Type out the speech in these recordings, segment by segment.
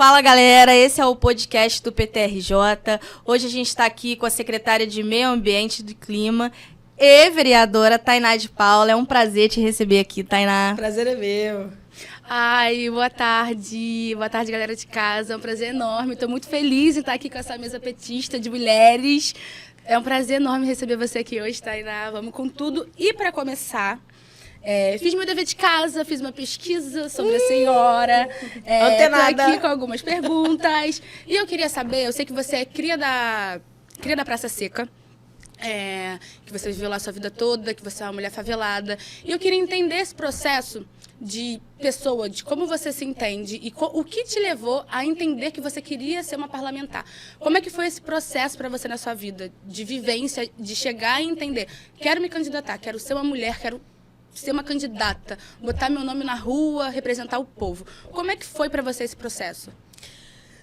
Fala, galera, esse é o podcast do PTRJ. Hoje a gente está aqui com a secretária de Meio Ambiente e do Clima e vereadora Tainá de Paula. É um prazer te receber aqui, Tainá. Prazer é meu. Ai, boa tarde. Boa tarde, galera de casa. É um prazer enorme. Estou muito feliz em estar aqui com essa mesa petista de mulheres. É um prazer enorme receber você aqui hoje, Tainá. Vamos com tudo. E para começar, fiz meu dever de casa, fiz uma pesquisa sobre a senhora. Estou aqui com algumas perguntas. E eu queria saber, eu sei que você é cria da Praça Seca. Que você viveu lá a sua vida toda, que você é uma mulher favelada. E eu queria entender esse processo de pessoa, de como você se entende e o que te levou a entender que você queria ser uma parlamentar. Como é que foi esse processo para você na sua vida, de vivência, de chegar e entender, quero me candidatar, quero ser uma mulher, quero ser uma candidata, botar meu nome na rua, representar o povo. Como é que foi para você esse processo?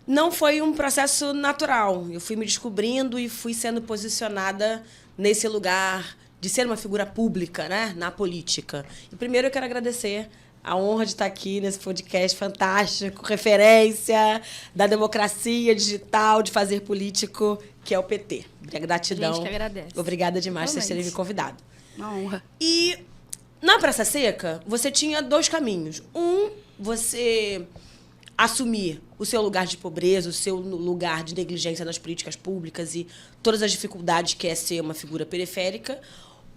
Não foi um processo natural. Eu fui me descobrindo e fui sendo posicionada nesse lugar de ser uma figura pública, né, na política. E primeiro eu quero agradecer a honra de estar aqui nesse podcast fantástico, referência da democracia digital, de fazer político, que é o PT. Gratidão. A gente que agradece. Obrigada demais por vocês terem me convidado. Uma honra. E na Praça Seca, você tinha dois caminhos. Você assumir o seu lugar de pobreza, o seu lugar de negligência nas políticas públicas e todas as dificuldades que é ser uma figura periférica,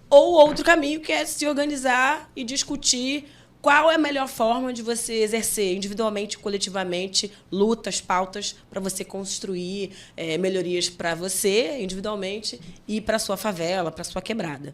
ou outro caminho que é se organizar e discutir qual é a melhor forma de você exercer individualmente, coletivamente, lutas, pautas para você construir melhorias para você individualmente e para sua favela, para sua quebrada.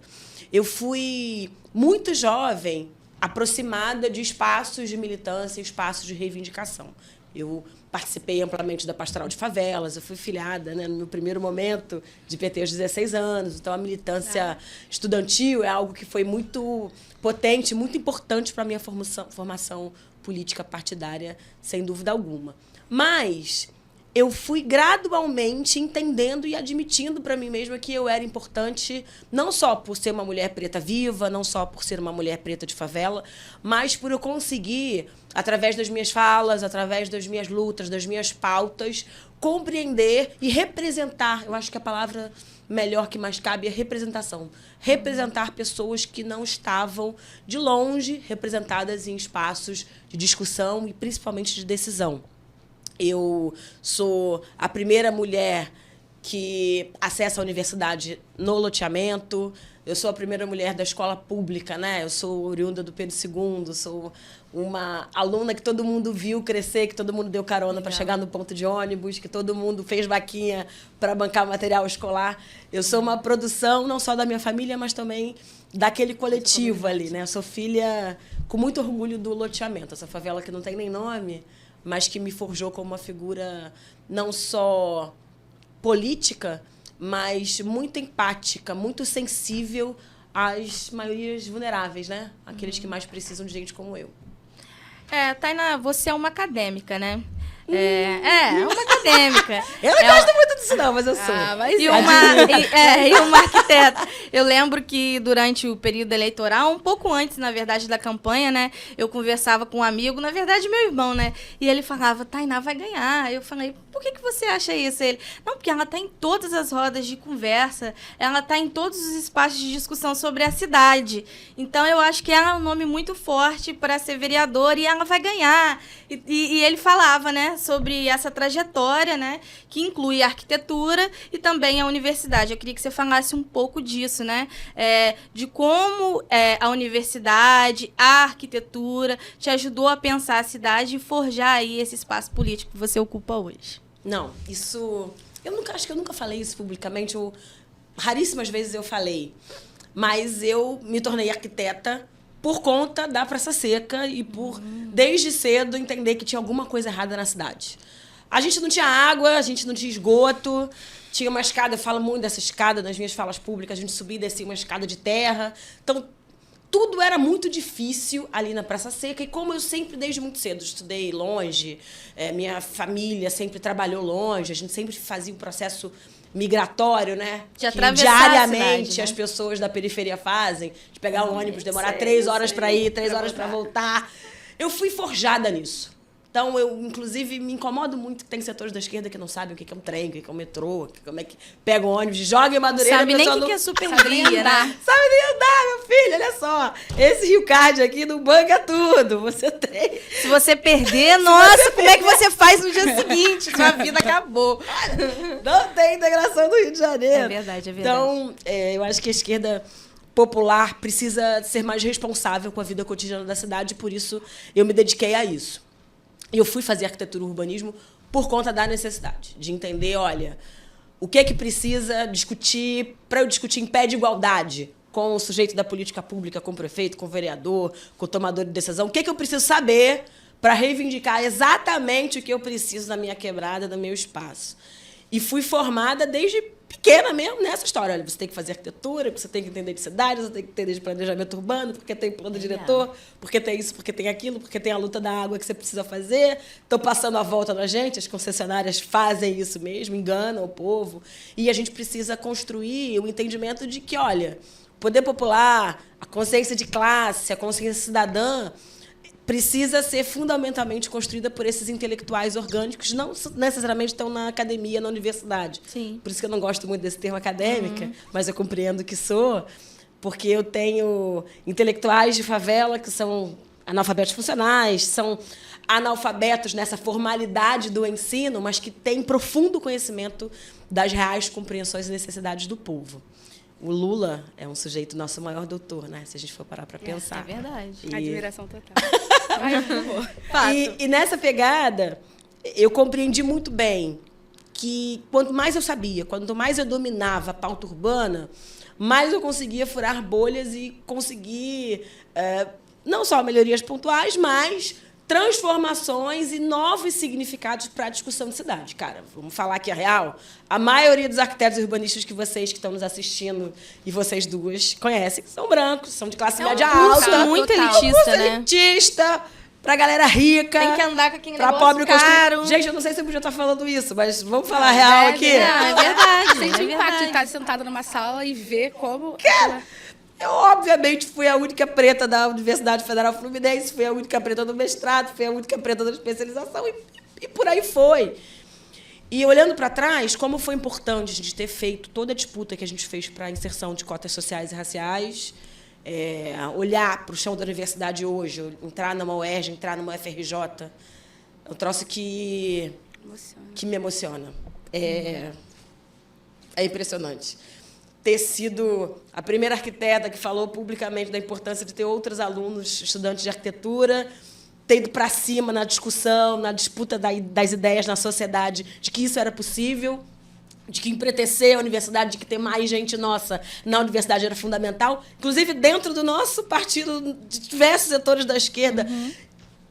Eu fui muito jovem, aproximada de espaços de militância, espaços de reivindicação. Eu participei amplamente da Pastoral de Favelas, eu fui filiada, né, no meu primeiro momento de PT aos 16 anos, então a militância estudantil é algo que foi muito potente, muito importante para a minha formação política partidária, sem dúvida alguma. Mas eu fui gradualmente entendendo e admitindo para mim mesma que eu era importante, não só por ser uma mulher preta viva, não só por ser uma mulher preta de favela, mas por eu conseguir, através das minhas falas, através das minhas lutas, das minhas pautas, compreender e representar. Eu acho que a palavra melhor que mais cabe é representação. Representar pessoas que não estavam, de longe, representadas em espaços de discussão e principalmente de decisão. Eu sou a primeira mulher que acessa a universidade no loteamento. Eu sou a primeira mulher da escola pública, né? Eu sou oriunda do Pedro II, sou uma aluna que todo mundo viu crescer, que todo mundo deu carona para chegar no ponto de ônibus, que todo mundo fez vaquinha para bancar material escolar. Eu sou uma produção não só da minha família, mas também daquele coletivo ali, né? Eu sou filha com muito orgulho do loteamento, essa favela que não tem nem nome, mas que me forjou como uma figura não só política, mas muito empática, muito sensível às maiorias vulneráveis, né? Aqueles que mais precisam de gente como eu. Tainá, você é uma acadêmica, né? Uma acadêmica. Eu não gosto muito disso não, mas eu sou. E uma arquiteta. Eu lembro que durante o período eleitoral, um pouco antes, na verdade, da campanha, né? Eu conversava com um amigo, na verdade, meu irmão, né? E ele falava, Tainá vai ganhar. Eu falei, por que você acha isso? Ele, não, porque ela está em todas as rodas de conversa, ela está em todos os espaços de discussão sobre a cidade. Então, eu acho que ela é um nome muito forte para ser vereadora e ela vai ganhar. E ele falava, né, sobre essa trajetória, né, que inclui a arquitetura e também a universidade. Eu queria que você falasse um pouco disso, né, de como a universidade, a arquitetura te ajudou a pensar a cidade e forjar aí esse espaço político que você ocupa hoje. Não, isso... Acho que eu nunca falei isso publicamente, raríssimas vezes eu falei, mas eu me tornei arquiteta por conta da Praça Seca e por, desde cedo, entender que tinha alguma coisa errada na cidade. A gente não tinha água, a gente não tinha esgoto, tinha uma escada, eu falo muito dessa escada nas minhas falas públicas, a gente subia e descia uma escada de terra. Então, tudo era muito difícil ali na Praça Seca. E como eu sempre, desde muito cedo, estudei longe, minha família sempre trabalhou longe, a gente sempre fazia um processo migratório, né? De que atravessar diariamente a cidade, né? As pessoas da periferia fazem. De pegar um ônibus, demorar 3 horas para ir, 3 horas para voltar. Eu fui forjada nisso. Então, eu, inclusive, me incomodo muito que tem setores da esquerda que não sabem o que é um trem, o que é um metrô, como é que pega um ônibus, joga em Madureira... Sabe nem o não... que é Supervia, né? Sabe nem andar, meu filho, olha só. Esse Rio Card aqui não banca tudo. Você tem... Se você perder, nossa, como é que você faz no dia seguinte? Sua vida acabou. Não tem integração do Rio de Janeiro. É verdade, é verdade. Então, eu acho que a esquerda popular precisa ser mais responsável com a vida cotidiana da cidade, e por isso eu me dediquei a isso. E eu fui fazer arquitetura e urbanismo por conta da necessidade de entender, olha, o que é que precisa discutir para eu discutir em pé de igualdade com o sujeito da política pública, com o prefeito, com o vereador, com o tomador de decisão. O que é que eu preciso saber para reivindicar exatamente o que eu preciso na minha quebrada, no meu espaço. E fui formada desde pequena mesmo nessa história. Olha, você tem que fazer arquitetura, você tem que entender de cidade, você tem que entender de planejamento urbano, porque tem plano diretor, porque tem isso, porque tem aquilo, porque tem a luta da água que você precisa fazer. Estão passando a volta na gente, as concessionárias fazem isso mesmo, enganam o povo. E a gente precisa construir o entendimento de que, olha, o poder popular, a consciência de classe, a consciência cidadã, precisa ser fundamentalmente construída por esses intelectuais orgânicos, não necessariamente estão na academia, na universidade. Sim. Por isso que eu não gosto muito desse termo acadêmica, mas eu compreendo que sou, porque eu tenho intelectuais de favela que são analfabetos funcionais, são analfabetos nessa formalidade do ensino, mas que têm profundo conhecimento das reais compreensões e necessidades do povo. O Lula é um sujeito nosso maior doutor, né? Se a gente for parar para pensar. É verdade. Admiração total. E nessa pegada, eu compreendi muito bem que quanto mais eu sabia, quanto mais eu dominava a pauta urbana, mais eu conseguia furar bolhas e conseguir não só melhorias pontuais, mas transformações e novos significados para a discussão de cidade. Cara, vamos falar aqui a real. A maioria dos arquitetos e urbanistas que vocês que estão nos assistindo e vocês duas conhecem são brancos, são de classe média alta. Muito total. elitista, né? Elitista, pra galera rica. Tem que andar com aquele pra negócio pobre caro. Gente, eu não sei se eu podia estar falando isso, mas vamos falar a real aqui. Não, é verdade. Sente o é impacto de verdade. estar sentada numa sala e ver como... Eu, obviamente, fui a única preta da Universidade Federal Fluminense, fui a única preta do mestrado, fui a única preta da especialização e por aí foi. E olhando para trás, como foi importante a gente ter feito toda a disputa que a gente fez para a inserção de cotas sociais e raciais, olhar para o chão da universidade hoje, entrar numa UERJ, entrar numa UFRJ, é um troço que me emociona. É impressionante. Ter sido a primeira arquiteta que falou publicamente da importância de ter outros alunos, estudantes de arquitetura, ter ido para cima na discussão, na disputa das ideias na sociedade, de que isso era possível, de que empretecer a universidade, de que ter mais gente nossa na universidade era fundamental. Inclusive, dentro do nosso partido, de diversos setores da esquerda,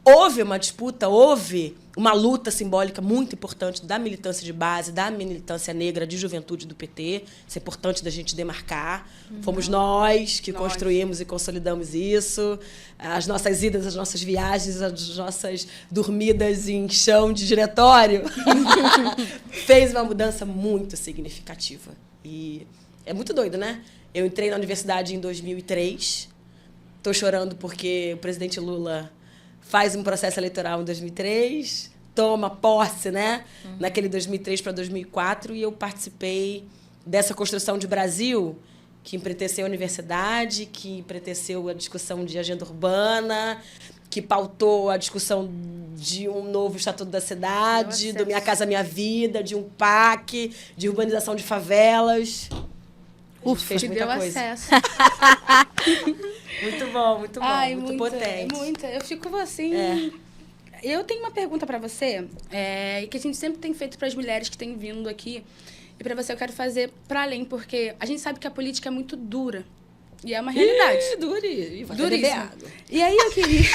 houve uma disputa, houve uma luta simbólica muito importante da militância de base, da militância negra de juventude do PT. Isso é importante da gente demarcar. Fomos nós que construímos e consolidamos isso. As nossas idas, as nossas viagens, as nossas dormidas em chão de diretório fez uma mudança muito significativa. E é muito doido, né? Eu entrei na universidade em 2003. Estou chorando porque o presidente Lula faz um processo eleitoral em 2003, toma posse, né? Naquele 2003 para 2004, e eu participei dessa construção de Brasil, que empreteceu a universidade, que empreteceu a discussão de agenda urbana, que pautou a discussão de um novo Estatuto da Cidade, do Minha Casa Minha Vida, de um PAC, de urbanização de favelas. Fez muita coisa. Acesso. Muito bom, muito bom. Ai, muito potente. Muita. Eu fico assim... Eu tenho uma pergunta para você, que a gente sempre tem feito para as mulheres que têm vindo aqui. E para você eu quero fazer para além, porque a gente sabe que a política é muito dura. E é uma realidade. Duríssimo. E aí eu queria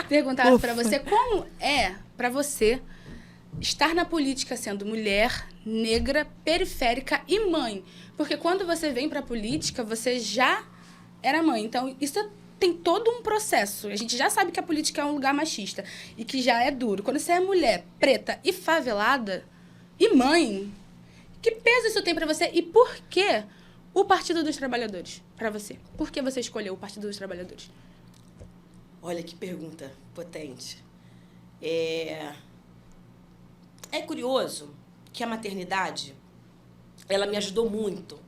perguntar para você, como é para você estar na política sendo mulher, negra, periférica e mãe? Porque quando você vem para a política, você já era mãe. Então, isso tem todo um processo. A gente já sabe que a política é um lugar machista e que já é duro. Quando você é mulher, preta e favelada e mãe, que peso isso tem para você? E por que o Partido dos Trabalhadores para você? Por que você escolheu o Partido dos Trabalhadores? Olha que pergunta potente. É curioso que a maternidade, ela me ajudou muito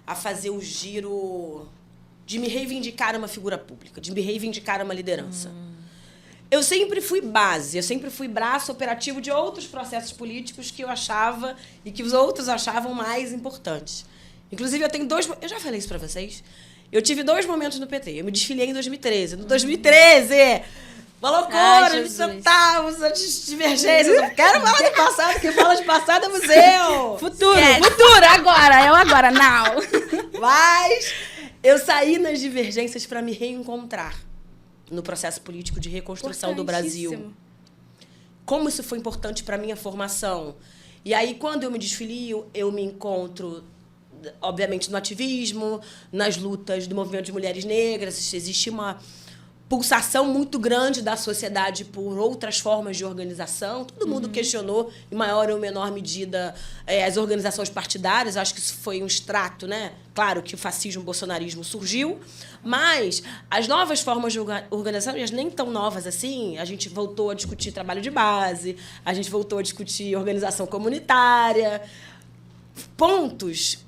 a fazer o giro de me reivindicar uma figura pública, de me reivindicar uma liderança. Eu sempre fui base, eu sempre fui braço operativo de outros processos políticos que eu achava e que os outros achavam mais importantes. Inclusive, eu tenho eu já falei isso pra vocês. Eu tive 2 momentos no PT. Eu me desfiliei em 2013. No 2013... Uma loucura, a gente tentava as divergências. Eu não quero falar do passado, quem fala de passado é museu. Futuro, agora, é o agora, now. Mas eu saí nas divergências para me reencontrar no processo político de reconstrução do Brasil. Como isso foi importante para minha formação. E aí, quando eu me desfilio, eu me encontro, obviamente, no ativismo, nas lutas do movimento de mulheres negras. Existe uma pulsação muito grande da sociedade por outras formas de organização. Todo mundo questionou, em maior ou menor medida, as organizações partidárias. Acho que isso foi um extrato, né? Claro que o fascismo, o bolsonarismo surgiu, mas as novas formas de organização, elas nem tão novas assim. A gente voltou a discutir trabalho de base, a gente voltou a discutir organização comunitária, pontos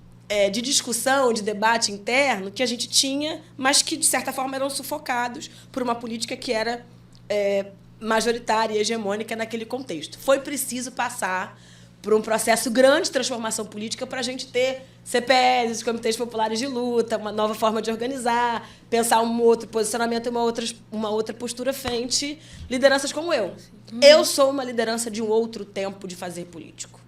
de discussão, de debate interno que a gente tinha, mas que, de certa forma, eram sufocados por uma política que era majoritária e hegemônica naquele contexto. Foi preciso passar por um processo grande de transformação política para a gente ter CPLs, os comitês populares de luta, uma nova forma de organizar, pensar um outro posicionamento e uma outra postura frente lideranças como eu. Eu sou uma liderança de um outro tempo de fazer político.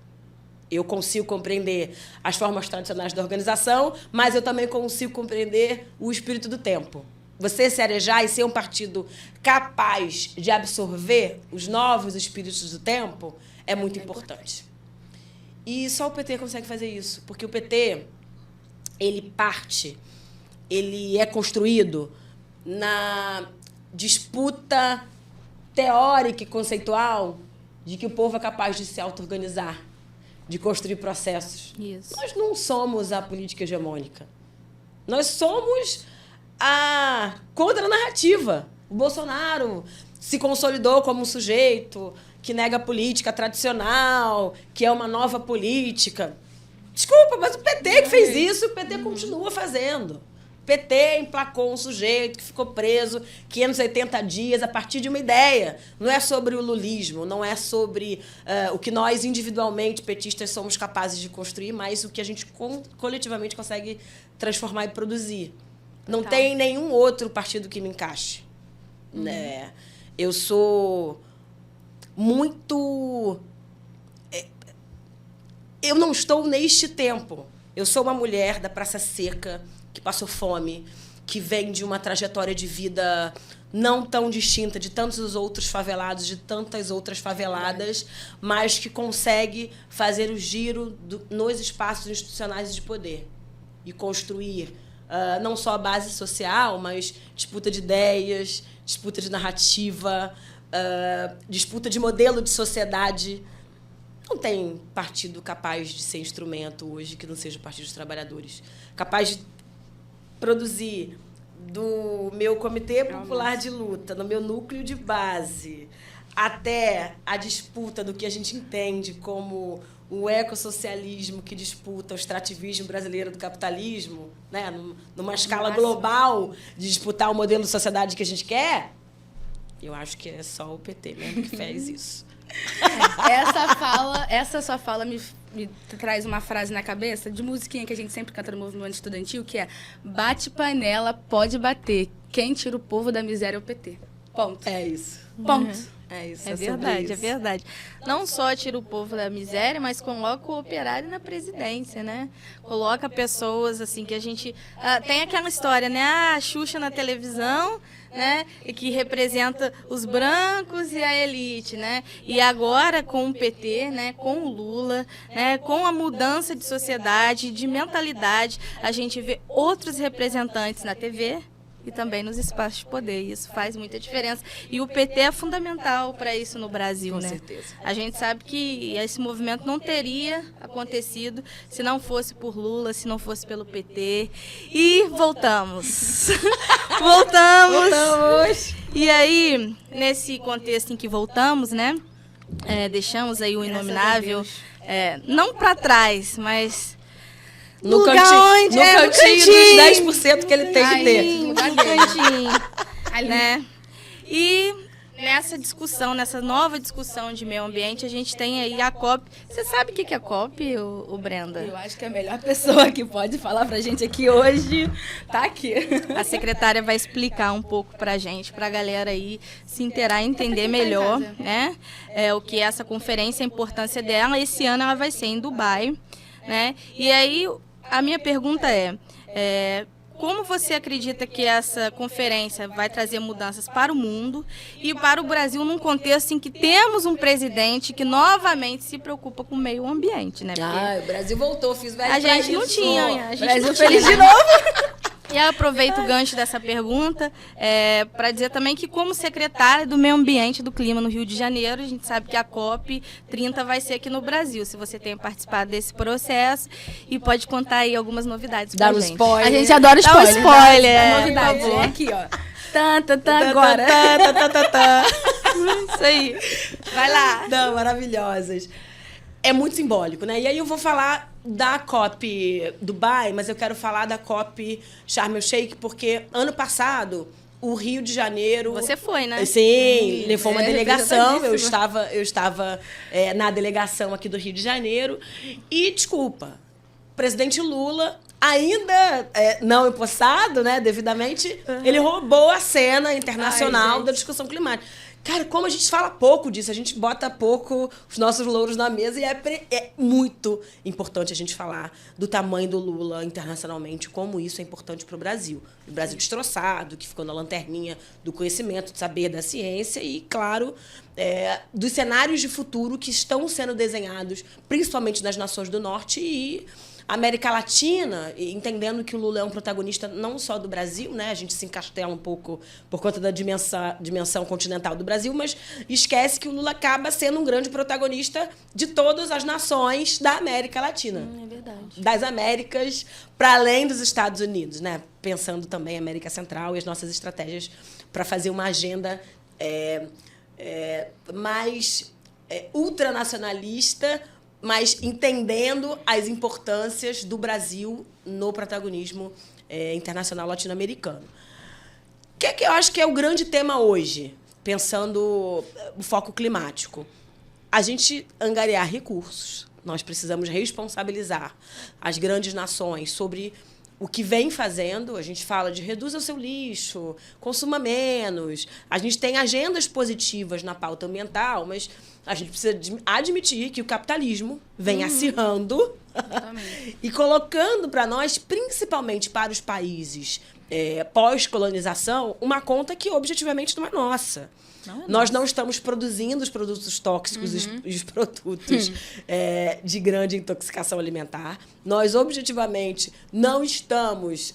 Eu consigo compreender as formas tradicionais da organização, mas eu também consigo compreender o espírito do tempo. Você se arejar e ser um partido capaz de absorver os novos espíritos do tempo é muito importante. E só o PT consegue fazer isso, porque o PT, ele é construído na disputa teórica e conceitual de que o povo é capaz de se auto-organizar, de construir processos. Isso. Nós não somos a política hegemônica. Nós somos a contra-narrativa. O Bolsonaro se consolidou como um sujeito que nega a política tradicional, que é uma nova política. Desculpa, mas o PT que fez isso, o PT continua fazendo. O PT emplacou um sujeito que ficou preso 580 dias a partir de uma ideia. Não é sobre o lulismo, não é sobre o que nós, individualmente, petistas, somos capazes de construir, mas o que a gente coletivamente consegue transformar e produzir. Não tem nenhum outro partido que me encaixe. Eu sou muito... Eu não estou neste tempo. Eu sou uma mulher da Praça Seca, que passou fome, que vem de uma trajetória de vida não tão distinta de tantos outros favelados, de tantas outras faveladas, mas que consegue fazer o giro nos espaços institucionais de poder e construir não só a base social, mas disputa de ideias, disputa de narrativa, disputa de modelo de sociedade. Não tem partido capaz de ser instrumento hoje que não seja o Partido dos Trabalhadores. Capaz de produzir do meu Comitê Popular de Luta, no meu núcleo de base, até a disputa do que a gente entende como o ecossocialismo que disputa o extrativismo brasileiro do capitalismo, né? Numa escala global de disputar o modelo de sociedade que a gente quer, eu acho que é só o PT mesmo que fez isso. Essa sua fala me traz uma frase na cabeça de musiquinha que a gente sempre canta no movimento estudantil, que é: bate panela, pode bater. Quem tira o povo da miséria é o PT. Ponto. É isso. Ponto. É isso. É verdade, é verdade. Não só tira o povo da miséria, mas coloca o operário na presidência, né? Coloca pessoas assim que a gente... tem aquela história, né? A Xuxa na televisão, né? E que representa os brancos e a elite, né? E agora com o PT, né? Com o Lula, né? Com a mudança de sociedade, de mentalidade, a gente vê outros representantes na TV e também nos espaços de poder. Isso faz muita diferença. E o PT é fundamental para isso no Brasil, né? Com certeza. A gente sabe que esse movimento não teria acontecido se não fosse por Lula, se não fosse pelo PT. E voltamos. Voltamos. E aí, nesse contexto em que voltamos, né? Deixamos aí o inominável, não para trás, mas no cantinho, onde, no cantinho dos 10% que ele tem que ter. No cantinho, né? E nessa discussão, nessa nova discussão de meio ambiente, a gente tem aí a COP. Você sabe o que é a COP, o Brenda? Eu acho que a melhor pessoa que pode falar pra gente aqui hoje tá aqui. A secretária vai explicar um pouco pra gente, pra galera aí se inteirar e entender melhor, né? O que é essa conferência, a importância dela. Esse ano ela vai ser em Dubai, né? E aí a minha pergunta como você acredita que essa conferência vai trazer mudanças para o mundo e para o Brasil num contexto em que temos um presidente que novamente se preocupa com o meio ambiente, né? O Brasil voltou, fiz velho. A gente não tinha, a gente Brasil não tinha, feliz né? de novo. E eu aproveito o gancho dessa pergunta para dizer também que, como secretária do Meio Ambiente e do Clima no Rio de Janeiro, a gente sabe que a COP 30 vai ser aqui no Brasil. Se você tem participado desse processo e pode contar aí algumas novidades pra gente. Spoiler. A gente adora Dá um spoiler. spoiler, A novidade por favor. é aqui, ó. Agora. Isso aí. Vai lá. Não, maravilhosas. É muito simbólico, né? E aí eu vou falar da COP Dubai, mas eu quero falar da COP Sharm el Sheikh, porque ano passado o Rio de Janeiro... Você foi, né? Sim, levou uma delegação. Eu representadíssima. estava na delegação aqui do Rio de Janeiro. E, desculpa, o presidente Lula, ainda não empossado, né, devidamente, ele roubou a cena internacional da discussão climática. Cara, como a gente fala pouco disso, a gente bota pouco os nossos louros na mesa e é muito importante a gente falar do tamanho do Lula internacionalmente, como isso é importante para o Brasil. O Brasil destroçado, que ficou na lanterninha do conhecimento, do saber, da ciência e, claro, dos cenários de futuro que estão sendo desenhados, principalmente nas nações do Norte e América Latina, entendendo que o Lula é um protagonista não só do Brasil, né? A gente se encastela um pouco por conta da dimensão continental do Brasil, mas esquece que o Lula acaba sendo um grande protagonista de todas as nações da América Latina. É verdade. Das Américas para além dos Estados Unidos, né? Pensando também na América Central e as nossas estratégias para fazer uma agenda mais ultranacionalista, mas entendendo as importâncias do Brasil no protagonismo internacional latino-americano. O que eu acho que é o grande tema hoje, pensando o foco climático? A gente angariar recursos. Nós precisamos responsabilizar as grandes nações sobre o que vem fazendo. A gente fala de reduza o seu lixo, consuma menos. A gente tem agendas positivas na pauta ambiental, mas a gente precisa admitir que o capitalismo vem acirrando e colocando para nós, principalmente para os países pós-colonização, uma conta que objetivamente não é nossa. Nós não estamos produzindo os produtos tóxicos, os produtos de grande intoxicação alimentar. Nós, objetivamente, não estamos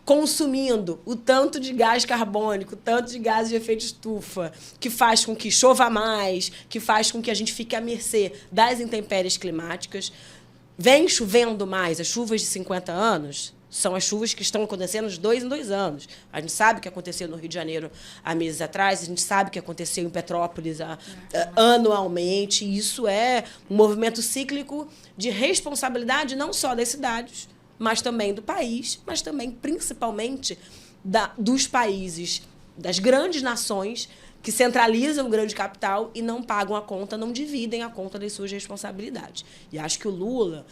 consumindo o tanto de gás carbônico, o tanto de gás de efeito estufa, que faz com que chova mais, que faz com que a gente fique à mercê das intempéries climáticas. Vem chovendo mais. As chuvas de 50 anos são as chuvas que estão acontecendo de 2 em 2 anos. A gente sabe o que aconteceu no Rio de Janeiro há meses atrás, a gente sabe o que aconteceu em Petrópolis anualmente. E isso é um movimento cíclico de responsabilidade não só das cidades, mas também do país, mas também, principalmente, dos países, das grandes nações que centralizam o grande capital e não pagam a conta, não dividem a conta das suas responsabilidades. E acho que o Lula,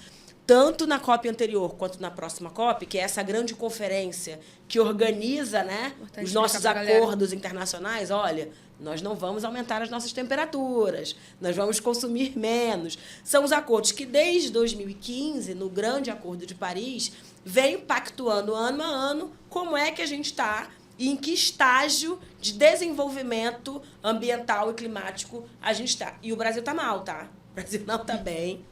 tanto na COP anterior quanto na próxima COP, que é essa grande conferência que organiza, né, os nossos acordos internacionais, olha, nós não vamos aumentar as nossas temperaturas, nós vamos consumir menos. São os acordos que, desde 2015, no Grande Acordo de Paris, vem pactuando ano a ano como é que a gente está e em que estágio de desenvolvimento ambiental e climático a gente está. E o Brasil está mal, tá? O Brasil não está bem.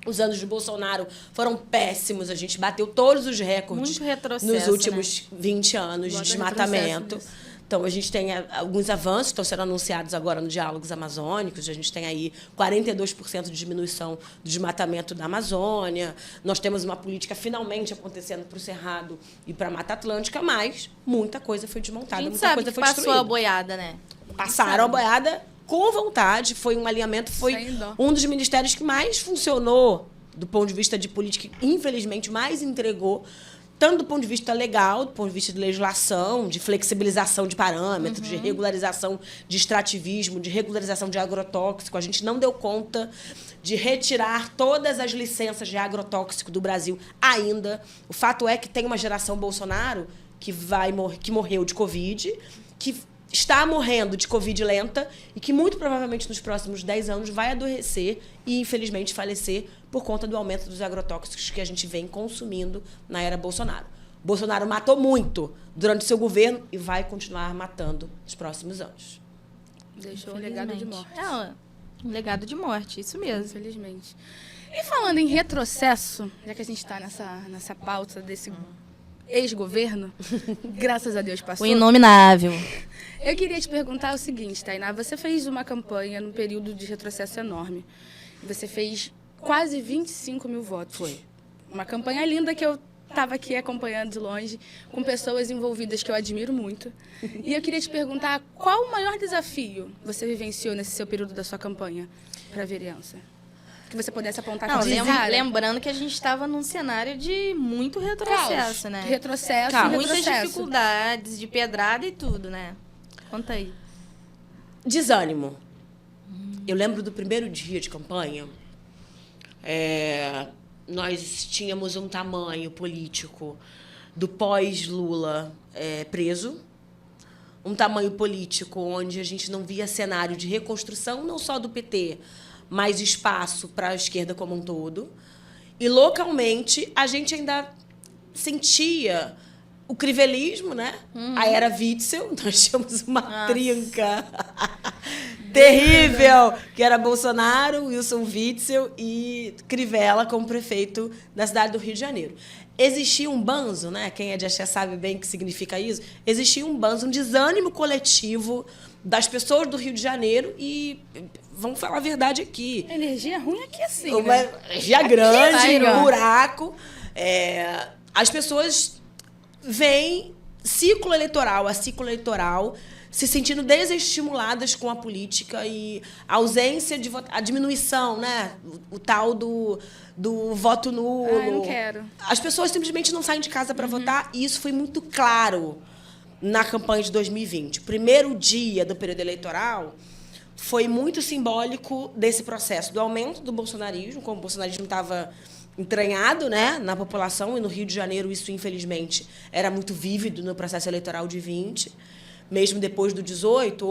Os anos de Bolsonaro foram péssimos. A gente bateu todos os recordes nos últimos 20 anos de desmatamento. Então, a gente tem alguns avanços que estão sendo anunciados agora no Diálogos Amazônicos. A gente tem aí 42% de diminuição do desmatamento da Amazônia. Nós temos uma política finalmente acontecendo para o Cerrado e para a Mata Atlântica, mas muita coisa foi desmontada, A gente muita sabe coisa que foi passou destruída. a boiada, né? Passaram a boiada com vontade, foi um alinhamento, foi Sem dó. um dos ministérios que mais funcionou do ponto de vista de política, infelizmente mais entregou, tanto do ponto de vista legal, do ponto de vista de legislação, de flexibilização de parâmetros, de regularização de extrativismo, de regularização de agrotóxico. A gente não deu conta de retirar todas as licenças de agrotóxico do Brasil ainda. O fato é que tem uma geração Bolsonaro que morreu de Covid, que está morrendo de Covid lenta e que, muito provavelmente, nos próximos 10 anos vai adoecer e, infelizmente, falecer por conta do aumento dos agrotóxicos que a gente vem consumindo na era Bolsonaro. Bolsonaro matou muito durante o seu governo e vai continuar matando nos próximos anos. Deixou um legado de morte. Um legado de morte, isso mesmo. Infelizmente. E falando em retrocesso, já que a gente está nessa pauta desse ex-governo, graças a Deus passou. O inominável. Eu queria te perguntar o seguinte, Tainá. Você fez uma campanha num período de retrocesso enorme. Você fez quase 25 mil votos. Foi. Uma campanha linda que eu estava aqui acompanhando de longe, com pessoas envolvidas que eu admiro muito. E eu queria te perguntar qual o maior desafio você vivenciou nesse seu período da sua campanha para a vereança? Que você pudesse apontar Não, como cara. lembrando que a gente estava num cenário de muito retrocesso, Caos. né? Retrocesso, Caos. e Muitas retrocesso. dificuldades, de pedrada e tudo, né? Conta aí. Desânimo. Eu lembro do primeiro dia de campanha. Nós tínhamos um tamanho político do pós-Lula preso, um tamanho político onde a gente não via cenário de reconstrução, não só do PT, mas espaço para a esquerda como um todo. E, localmente, a gente ainda sentia o crivelismo, né? A era Witzel. Nós tínhamos uma trinca terrível, que era Bolsonaro, Wilson Witzel e Crivella como prefeito da cidade do Rio de Janeiro. Existia um banzo, né? Quem é de axé sabe bem o que significa isso. Existia um banzo, um desânimo coletivo das pessoas do Rio de Janeiro e, vamos falar a verdade aqui, A energia ruim aqui assim, uma né? energia grande, vai, um buraco. As pessoas veem ciclo eleitoral a ciclo eleitoral se sentindo desestimuladas com a política e a ausência de a diminuição, né? O tal do voto nulo. Ah, eu não quero. As pessoas simplesmente não saem de casa para votar e isso foi muito claro na campanha de 2020. O primeiro dia do período eleitoral foi muito simbólico desse processo, do aumento do bolsonarismo, como o bolsonarismo estava entranhado, né, na população, e no Rio de Janeiro isso, infelizmente, era muito vívido no processo eleitoral de 20. Mesmo depois do 18,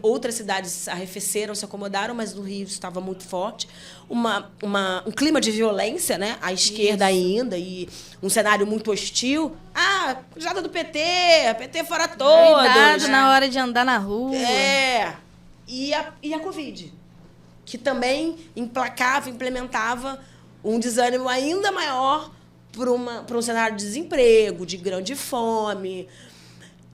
outras cidades arrefeceram, se acomodaram, mas no Rio isso estava muito forte. Um clima de violência, né, à esquerda ainda, e um cenário muito hostil. Jada do PT, PT fora todos. Cuidado na hora de andar na rua. E a Covid, que também implementava um desânimo ainda maior para um cenário de desemprego, de grande fome.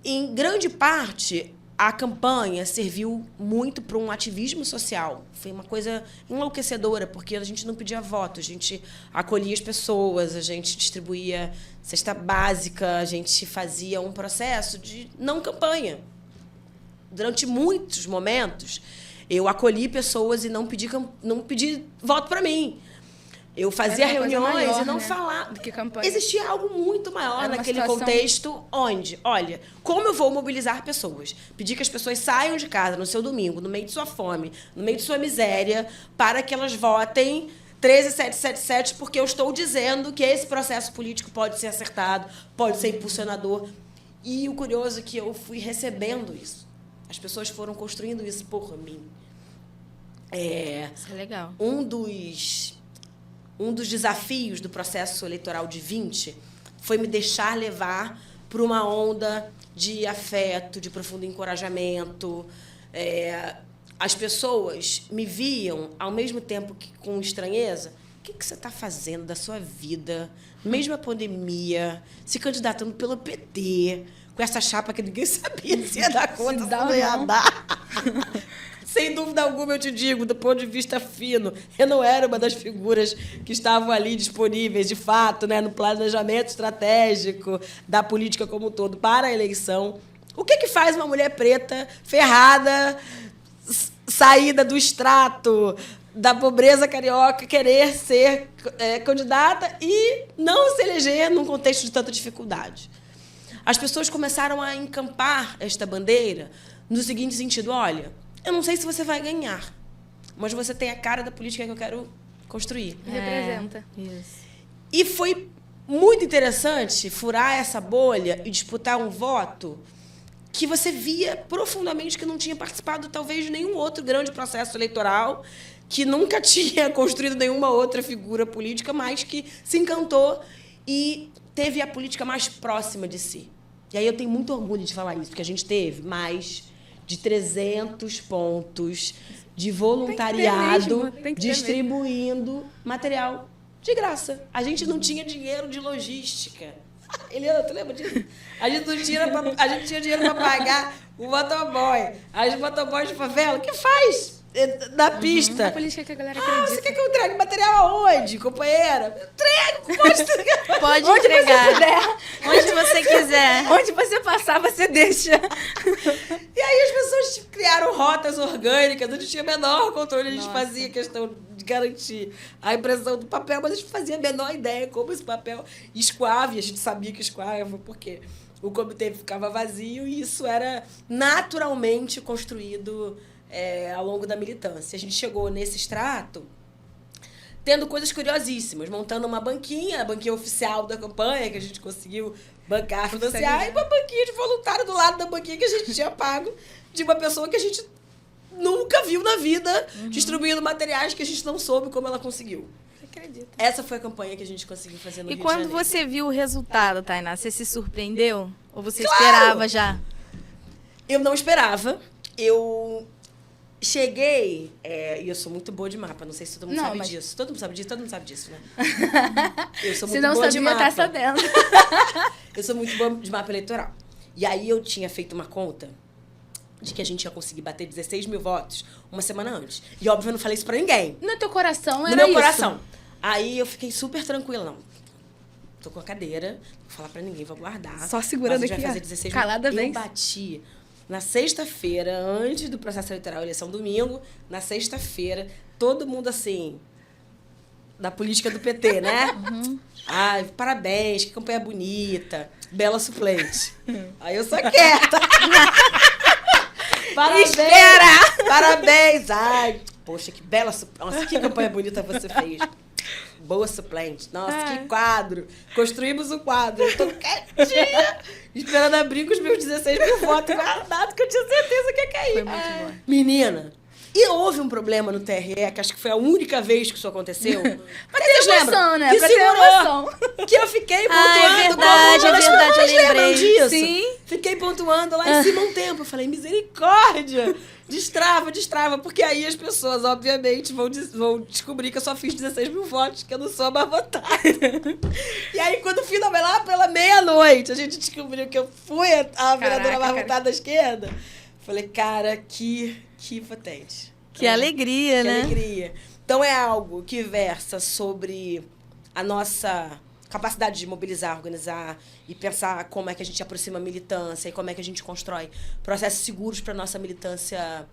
Em grande parte, a campanha serviu muito para um ativismo social. Foi uma coisa enlouquecedora, porque a gente não pedia voto, a gente acolhia as pessoas, a gente distribuía cesta básica, a gente fazia um processo de não campanha. Durante muitos momentos, eu acolhi pessoas e não pedi voto para mim. Eu fazia reuniões maior, e não né, falava. do que campanha. Existia algo muito maior Era uma naquele situação... contexto onde, olha, como eu vou mobilizar pessoas? Pedir que as pessoas saiam de casa no seu domingo, no meio de sua fome, no meio de sua miséria, para que elas votem 13777, porque eu estou dizendo que esse processo político pode ser acertado, pode ser impulsionador. E o curioso é que eu fui recebendo isso. As pessoas foram construindo isso por mim. Isso é legal. Um dos desafios do processo eleitoral de 20 foi me deixar levar por uma onda de afeto, de profundo encorajamento. As pessoas me viam, ao mesmo tempo que com estranheza, o que você está fazendo da sua vida, mesmo a pandemia, se candidatando pelo PT, com essa chapa que ninguém sabia se ia dar conta, se dá ou não ia não. dar. Sem dúvida alguma, eu te digo, do ponto de vista fino, eu não era uma das figuras que estavam ali disponíveis, de fato, né, no planejamento estratégico da política como um todo para a eleição. O que faz uma mulher preta, ferrada, saída do extrato da pobreza carioca, querer ser candidata e não se eleger num contexto de tanta dificuldade? As pessoas começaram a encampar esta bandeira no seguinte sentido: olha, eu não sei se você vai ganhar, mas você tem a cara da política que eu quero construir. Representa. Isso. E foi muito interessante furar essa bolha e disputar um voto que você via profundamente que não tinha participado, talvez, de nenhum outro grande processo eleitoral, que nunca tinha construído nenhuma outra figura política, mas que se encantou e teve a política mais próxima de si. E aí eu tenho muito orgulho de falar isso, porque a gente teve mais de 300 pontos de voluntariado distribuindo material de graça. A gente não tinha dinheiro de logística. Eliana, tu lembra disso? A gente tinha dinheiro para pagar o motoboy. As motoboys de favela, o que faz na pista? A política que a galera Você acredita. quer que eu entregue material aonde, companheira? Entrego, pode entregar. Pode Onde entregar. você puder. Onde você quiser. Onde você passar, você deixa. E aí as pessoas criaram rotas orgânicas, onde tinha menor controle, a gente fazia questão de garantir a impressão do papel, mas a gente fazia a menor ideia como esse papel escoava, e a gente sabia que escoava, porque o comitê ficava vazio e isso era naturalmente construído ao longo da militância. A gente chegou nesse extrato tendo coisas curiosíssimas, montando uma banquinha, a banquinha oficial da campanha, que a gente conseguiu bancar, financiar, e uma banquinha de voluntário do lado da banquinha que a gente tinha pago de uma pessoa que a gente nunca viu na vida, distribuindo materiais que a gente não soube como ela conseguiu. Acredito. Essa foi a campanha que a gente conseguiu fazer no E Rio de quando Janeiro. você viu o resultado, Tainá, você se surpreendeu? Ou você esperava já? Eu não esperava. Eu cheguei... e eu sou muito boa de mapa, não sei se todo mundo sabe disso. Todo mundo sabe disso? Todo mundo sabe disso, né? Eu sou muito Se não boa de sabia, mapa. tá sabendo. Eu sou muito boa de mapa eleitoral. E aí eu tinha feito uma conta de que a gente ia conseguir bater 16 mil votos uma semana antes. E, óbvio, eu não falei isso pra ninguém. No teu coração No era meu isso. coração. Aí eu fiquei super tranquila. Não, tô com a cadeira, não vou falar pra ninguém, vou guardar. Só segurando mas a gente aqui, vai ó. fazer 16 Calada mil. Eu vez. bati na sexta-feira, antes do processo eleitoral, eleição domingo, na sexta-feira, todo mundo assim, da política do PT, né? Ai, parabéns, que campanha bonita, bela suplente. Aí eu sou quieta. Parabéns, parabéns. Ai, poxa, que bela suplente. Nossa, que campanha bonita você fez. Boa suplente. Nossa, que quadro. Construímos um quadro. Eu tô quietinha, esperando abrir com os meus 16 mil votos guardados, que eu tinha certeza que ia cair. Foi muito bom. Menina, e houve um problema no TRE, que acho que foi a única vez que isso aconteceu. Pra ter Vocês emoção, lembram? né? Que Pra ter segurou. emoção. Que eu fiquei pontuando. Ah, é verdade, como... é verdade, Vocês eu lembram lembrei. disso? Sim. Fiquei pontuando lá em cima um tempo. Eu falei, misericórdia. Destrava, porque aí as pessoas, obviamente, vão descobrir que eu só fiz 16 mil votos, que eu não sou a mais votada. E aí, quando finalmente, lá pela meia-noite, a gente descobriu que eu fui a vereadora mais votada da esquerda. Falei, cara, que potente. Que alegria, Que né? alegria. Então, é algo que versa sobre a nossa capacidade de mobilizar, organizar e pensar como é que a gente aproxima a militância e como é que a gente constrói processos seguros para a nossa militância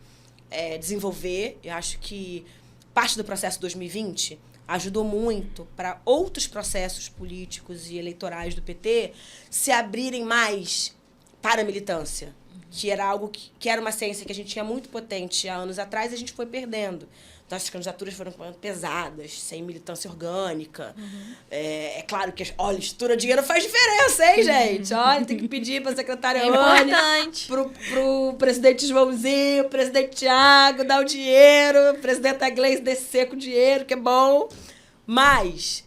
desenvolver. Eu acho que parte do processo 2020 ajudou muito para outros processos políticos e eleitorais do PT se abrirem mais para a militância, que era algo que era uma ciência que a gente tinha muito potente há anos atrás e a gente foi perdendo. Nossas candidaturas foram pesadas, sem militância orgânica. É claro que, olha, estrutura de dinheiro faz diferença, hein, gente? Olha, tem que pedir para a secretária É Anne, importante. pro presidente Joãozinho, presidente Tiago, dar o dinheiro, presidenta Gleice descer com o dinheiro, que é bom. Mas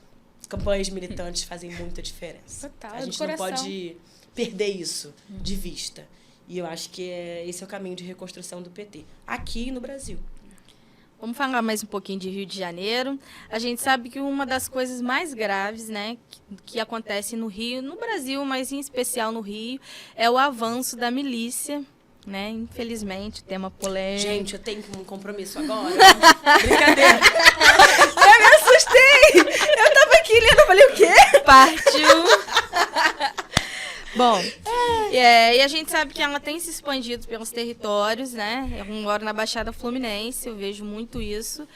campanhas militantes fazem muita diferença. Total, A do gente não coração. pode perder isso de vista. E eu acho que esse é o caminho de reconstrução do PT, aqui no Brasil. Vamos falar mais um pouquinho de Rio de Janeiro. A gente sabe que uma das coisas mais graves, né, que acontece no Rio, no Brasil, mas em especial no Rio, é o avanço da milícia, né? Infelizmente, tema polêmico. Gente, eu tenho um compromisso agora. Brincadeira. Eu me assustei. Eu tava aqui lendo, eu falei, o quê? Partiu. Bom, e a gente sabe que ela tem se expandido pelos territórios, né? Eu moro na Baixada Fluminense, eu vejo muito isso.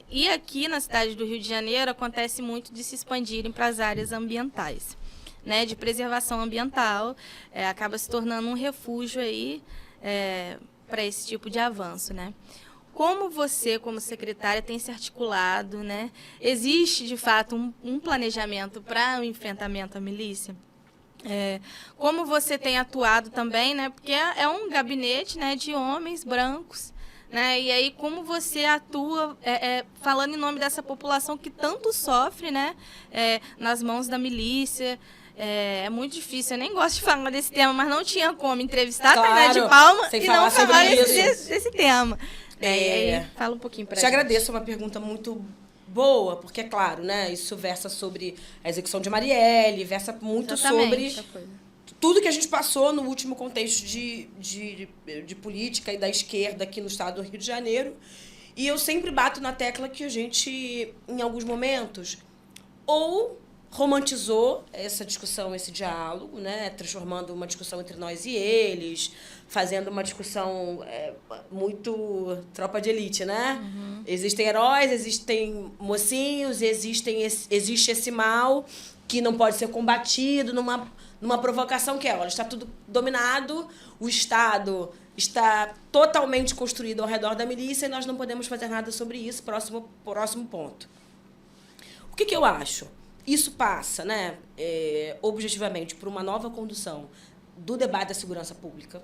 E aqui na cidade do Rio de Janeiro acontece muito de se expandirem para as áreas ambientais, né? De preservação ambiental, acaba se tornando um refúgio aí para esse tipo de avanço, né? Como você, como secretária, tem se articulado, né? Existe, de fato, um planejamento para o enfrentamento à milícia? Como você tem atuado também, né? Porque é um gabinete, né, de homens brancos, né? E aí como você atua falando em nome dessa população que tanto sofre, né? Nas mãos da milícia. É muito difícil, eu nem gosto de falar desse tema, mas não tinha como entrevistar a Tainá de Palma e não falar desse tema. E aí, fala um pouquinho para a gente. Te agradeço, é uma pergunta muito boa, porque é claro, né? Isso versa sobre a execução de Marielle, versa muito sobre tudo que a gente passou no último contexto de política e da esquerda aqui no estado do Rio de Janeiro. E eu sempre bato na tecla que a gente, em alguns momentos, ou romantizou essa discussão, esse diálogo, né? Transformando uma discussão entre nós e eles, fazendo uma discussão muito tropa de elite, né? Uhum. Existem heróis, existem mocinhos, existe esse mal que não pode ser combatido numa provocação que olha, está tudo dominado, o Estado está totalmente construído ao redor da milícia e nós não podemos fazer nada sobre isso. Próximo ponto. O que eu acho? Isso passa, né, objetivamente, por uma nova condução do debate da segurança pública.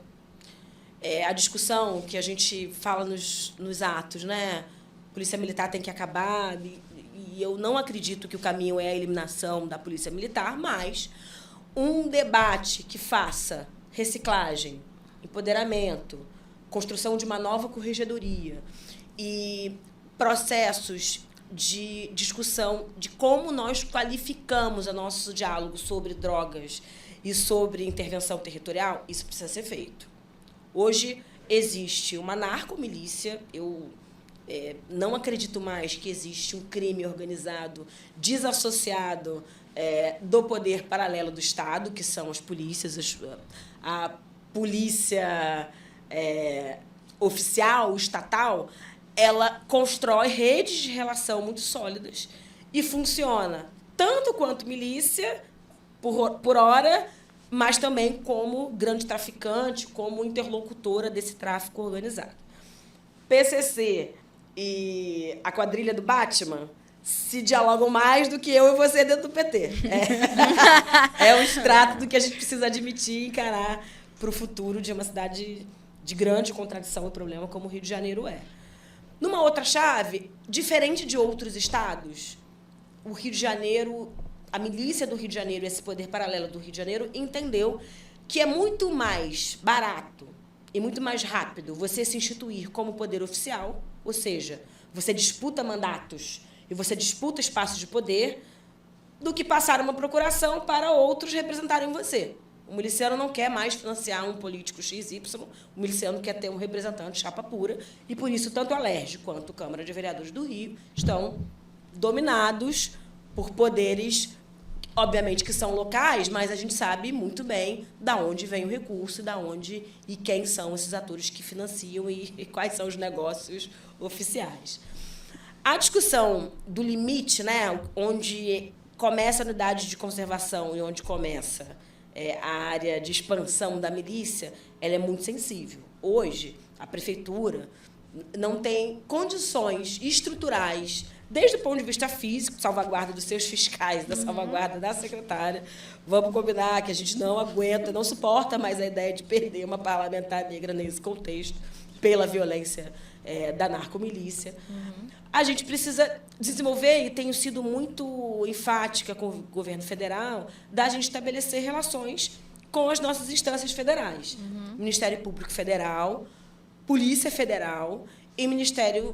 A discussão que a gente fala nos atos, né? Polícia Militar tem que acabar, e eu não acredito que o caminho é a eliminação da Polícia Militar, mas um debate que faça reciclagem, empoderamento, construção de uma nova corregedoria e processos de discussão de como nós qualificamos o nosso diálogo sobre drogas e sobre intervenção territorial, isso precisa ser feito. Hoje existe uma narcomilícia, eu não acredito mais que existe um crime organizado desassociado do poder paralelo do Estado, que são as polícias, a polícia oficial, estatal, ela constrói redes de relação muito sólidas e funciona tanto quanto milícia, por hora, mas também como grande traficante, como interlocutora desse tráfico organizado. PCC e a quadrilha do Batman se dialogam mais do que eu e você dentro do PT. É um extrato do que a gente precisa admitir e encarar para o futuro de uma cidade de grande contradição e problema como o Rio de Janeiro é. Numa outra chave, diferente de outros estados, o Rio de Janeiro, a milícia do Rio de Janeiro, esse poder paralelo do Rio de Janeiro, entendeu que é muito mais barato e muito mais rápido você se instituir como poder oficial, ou seja, você disputa mandatos e você disputa espaços de poder, do que passar uma procuração para outros representarem você. O miliciano não quer mais financiar um político XY, o miliciano quer ter um representante chapa pura, e por isso tanto a LERJ quanto a Câmara de Vereadores do Rio estão dominados por poderes, obviamente, que são locais, mas a gente sabe muito bem de onde vem o recurso, de onde e quem são esses atores que financiam e quais são os negócios oficiais. A discussão do limite, né, onde começa a unidade de conservação e onde começa a área de expansão da milícia, ela é muito sensível. Hoje, a prefeitura não tem condições estruturais, desde o ponto de vista físico, salvaguarda dos seus fiscais, da salvaguarda da secretária. Vamos combinar que a gente não aguenta, não suporta mais a ideia de perder uma parlamentar negra nesse contexto, pela violência da narcomilícia. A gente precisa desenvolver, e tenho sido muito enfática com o governo federal, da gente estabelecer relações com as nossas instâncias federais. Ministério Público Federal, Polícia Federal e o Ministério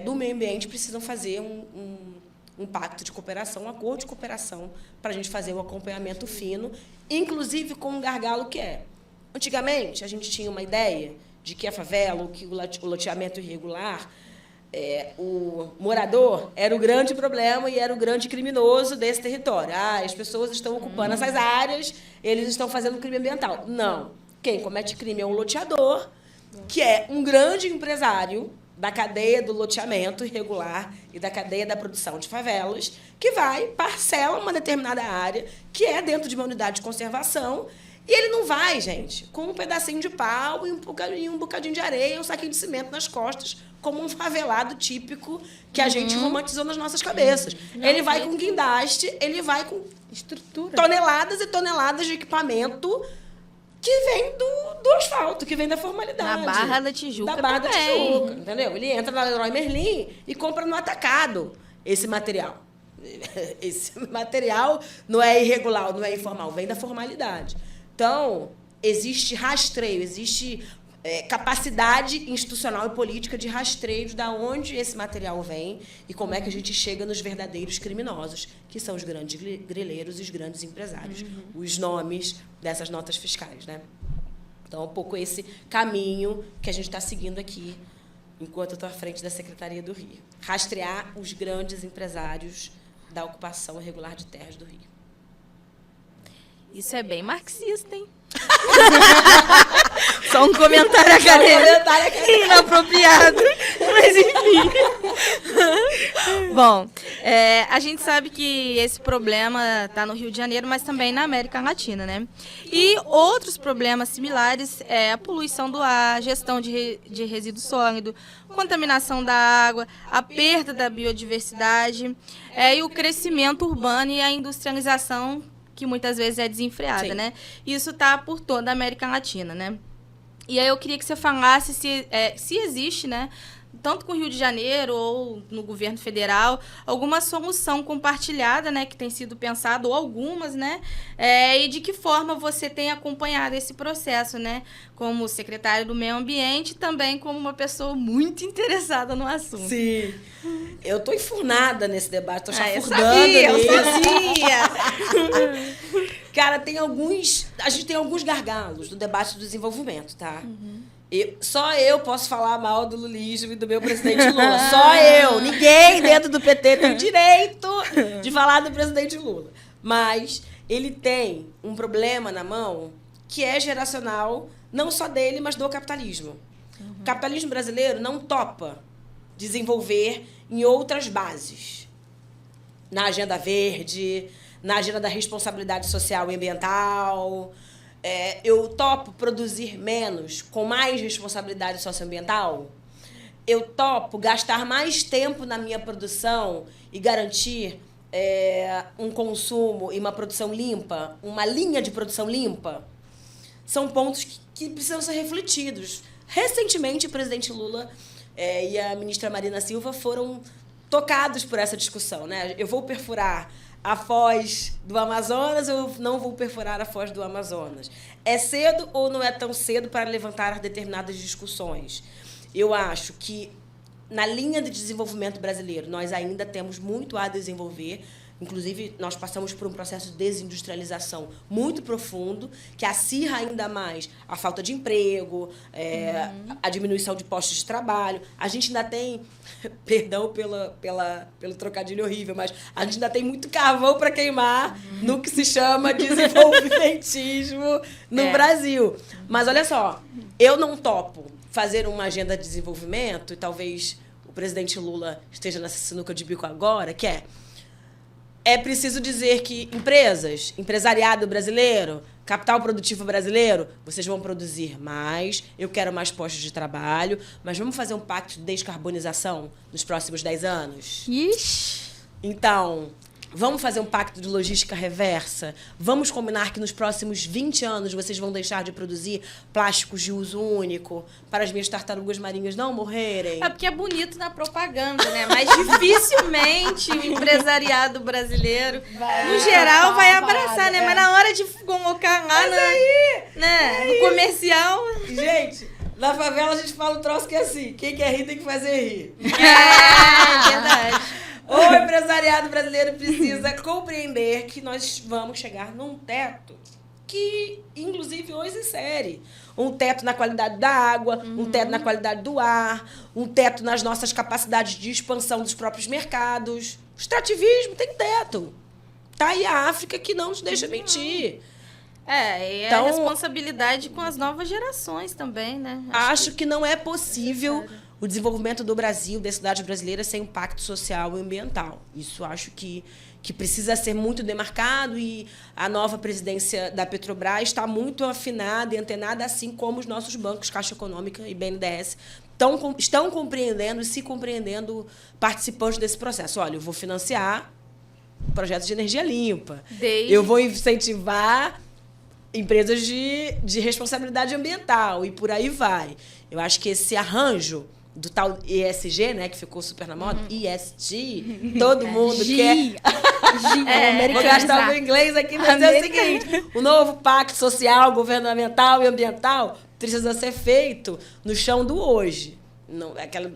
do Meio Ambiente precisam fazer um pacto de cooperação, um acordo de cooperação, para a gente fazer o acompanhamento fino, inclusive com um gargalo que é. Antigamente, a gente tinha uma ideia de que a favela, que o loteamento irregular, o morador era o grande problema e era o grande criminoso desse território. As pessoas estão ocupando essas áreas, eles estão fazendo crime ambiental. Não. Quem comete crime é um loteador, que é um grande empresário da cadeia do loteamento irregular e da cadeia da produção de favelas, que parcela uma determinada área, que é dentro de uma unidade de conservação, e ele não vai, gente, com um pedacinho de pau e um bocadinho de areia, um saquinho de cimento nas costas, como um favelado típico que a gente romantizou nas nossas cabeças. Ele vai com guindaste, ele vai com estrutura, toneladas e toneladas de equipamento que vem do asfalto, que vem da formalidade. Na Barra da Tijuca. Da Barra da Tijuca, entendeu? Ele entra na Leroy Merlin e compra no atacado esse material. Esse material não é irregular, não é informal, vem da formalidade. Então, existe rastreio, existe capacidade institucional e política de rastreio de onde esse material vem e como é que a gente chega nos verdadeiros criminosos, que são os grandes grileiros e os grandes empresários, os nomes dessas notas fiscais, né? Então, é um pouco esse caminho que a gente está seguindo aqui, enquanto eu estou à frente da Secretaria do Rio. Rastrear os grandes empresários da ocupação irregular de terras do Rio. Isso é bem marxista, hein? Só um comentário acadêmico inapropriado. Mas, enfim. Bom, a gente sabe que esse problema está no Rio de Janeiro, mas também na América Latina, né? E outros problemas similares é a poluição do ar, gestão de resíduo sólido, contaminação da água, a perda da biodiversidade, e o crescimento urbano e a industrialização, que muitas vezes é desenfreada, Sim. né? Isso está por toda a América Latina, né? E aí eu queria que você falasse se existe, né, tanto com o Rio de Janeiro ou no governo federal, alguma solução compartilhada, né, que tem sido pensada, ou algumas, né, e de que forma você tem acompanhado esse processo, né, como secretário do Meio Ambiente e também como uma pessoa muito interessada no assunto. Sim. Eu tô enfurnada nesse debate, tô chafurdando eu nisso. sabia. Cara, a gente tem alguns gargalos no debate do desenvolvimento, tá? Só eu posso falar mal do lulismo e do meu presidente Lula. Só eu. Ninguém dentro do PT tem direito de falar do presidente Lula. Mas ele tem um problema na mão que é geracional, não só dele, mas do capitalismo. O capitalismo brasileiro não topa desenvolver em outras bases. Na agenda verde, na agenda da responsabilidade social e ambiental. Eu topo produzir menos com mais responsabilidade socioambiental. Eu topo gastar mais tempo na minha produção e garantir um consumo e uma produção limpa, uma linha de produção limpa. São pontos que precisam ser refletidos. Recentemente, o presidente Lula e a ministra Marina Silva foram tocados por essa discussão, né? Eu vou perfurar a foz do Amazonas, eu não vou perfurar a foz do Amazonas. É cedo ou não é tão cedo para levantar determinadas discussões? Eu acho que, na linha de desenvolvimento brasileiro, nós ainda temos muito a desenvolver. Inclusive, nós passamos por um processo de desindustrialização muito profundo, que acirra ainda mais a falta de emprego, a diminuição de postos de trabalho. A gente ainda tem, perdão pelo trocadilho horrível, mas a gente ainda tem muito carvão para queimar no que se chama desenvolvimentismo no Brasil. Mas olha só, eu não topo fazer uma agenda de desenvolvimento, e talvez o presidente Lula esteja nessa sinuca de bico agora, que é preciso dizer que empresariado brasileiro, capital produtivo brasileiro, vocês vão produzir mais, eu quero mais postos de trabalho, mas vamos fazer um pacto de descarbonização nos próximos 10 anos? Ixi. Então, vamos fazer um pacto de logística reversa? Vamos combinar que nos próximos 20 anos vocês vão deixar de produzir plásticos de uso único para as minhas tartarugas marinhas não morrerem? É porque é bonito na propaganda, né? Mas dificilmente o empresariado brasileiro, no geral, vai abraçar, né? Mas na hora de colocar lá no comercial... Gente, Na favela a gente fala um troço que é assim, quem quer rir tem que fazer rir. É verdade. O empresariado brasileiro precisa compreender que nós vamos chegar num teto que, inclusive, hoje insere. Um teto na qualidade da água, um teto na qualidade do ar, um teto nas nossas capacidades de expansão dos próprios mercados. O extrativismo tem teto. Tá aí a África que não nos deixa mentir. E Então, a responsabilidade com as novas gerações também, né? Acho que não é possível o desenvolvimento do Brasil, das cidades brasileiras, sem impacto social e ambiental. Isso acho que precisa ser muito demarcado e a nova presidência da Petrobras está muito afinada e antenada, assim como os nossos bancos, Caixa Econômica e BNDES, estão compreendendo e se compreendendo participantes desse processo. Olha, eu vou financiar projetos de energia limpa. Eu vou incentivar empresas de responsabilidade ambiental e por aí vai. Eu acho que esse arranjo do tal ESG, né, que ficou super na moda, ESG, todo mundo quer... Vou gastar o meu inglês aqui, mas é o seguinte, o novo pacto social, governamental e ambiental precisa ser feito no chão do hoje.